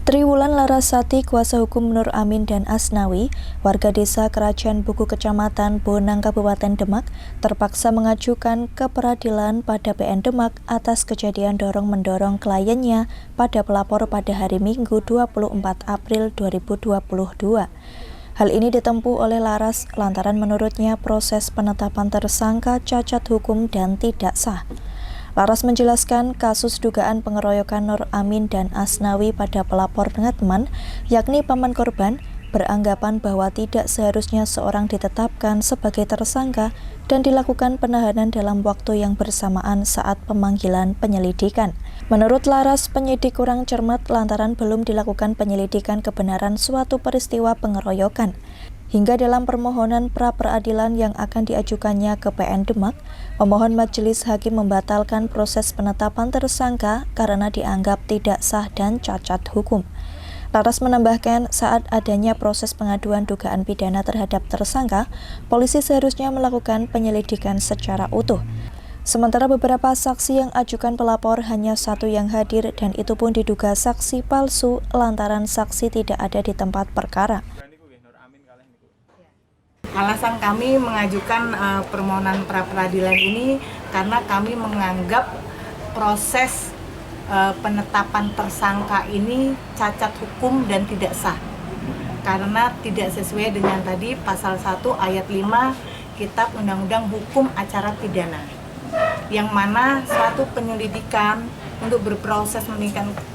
Triwulan Larasati, kuasa hukum Nur Amin dan Asnawi, warga desa Kerajaan Buku Kecamatan Bonang, Kabupaten Demak, terpaksa mengajukan ke peradilan pada PN Demak atas kejadian dorong-mendorong kliennya pada pelapor pada hari Minggu 24 April 2022. Hal ini ditempuh oleh Laras lantaran menurutnya proses penetapan tersangka cacat hukum dan tidak sah. Laras menjelaskan kasus dugaan pengeroyokan Nur Amin dan Asnawi pada pelapor dengan teman, yakni paman korban, beranggapan bahwa tidak seharusnya seorang ditetapkan sebagai tersangka dan dilakukan penahanan dalam waktu yang bersamaan saat pemanggilan penyelidikan. Menurut Laras, penyidik kurang cermat lantaran belum dilakukan penyelidikan kebenaran suatu peristiwa pengeroyokan. Hingga dalam permohonan pra-peradilan yang akan diajukannya ke PN Demak, pemohon majelis hakim membatalkan proses penetapan tersangka karena dianggap tidak sah dan cacat hukum. Laras menambahkan, saat adanya proses pengaduan dugaan pidana terhadap tersangka, polisi seharusnya melakukan penyelidikan secara utuh. Sementara beberapa saksi yang ajukan pelapor hanya satu yang hadir dan itu pun diduga saksi palsu lantaran saksi tidak ada di tempat perkara. Alasan kami mengajukan permohonan pra-peradilan ini karena kami menganggap proses penetapan tersangka ini cacat hukum dan tidak sah. Karena tidak sesuai dengan tadi pasal 1 ayat 5 Kitab Undang-Undang Hukum Acara Pidana. Yang mana suatu penyelidikan untuk berproses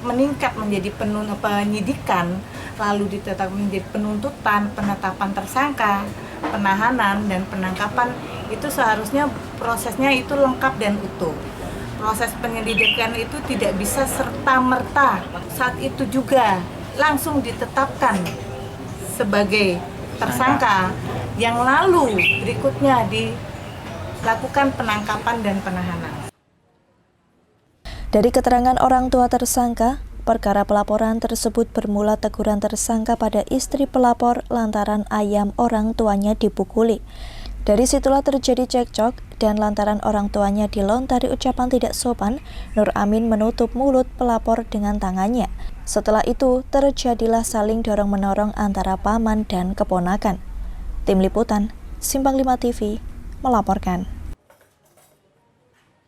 meningkat menjadi penyidikan, lalu ditetapkan menjadi penuntutan, penetapan tersangka, penahanan, dan penangkapan, itu seharusnya prosesnya itu lengkap dan utuh. Proses penyelidikan itu tidak bisa serta-merta saat itu juga langsung ditetapkan sebagai tersangka, yang lalu berikutnya dilakukan penangkapan dan penahanan. Dari keterangan orang tua tersangka, perkara pelaporan tersebut bermula teguran tersangka pada istri pelapor lantaran ayam orang tuanya dipukuli. Dari situlah terjadi cekcok dan lantaran orang tuanya dilontari ucapan tidak sopan, Nur Amin menutup mulut pelapor dengan tangannya. Setelah itu terjadilah saling dorong-menorong antara paman dan keponakan. Tim Liputan, Simpang 5 TV, melaporkan.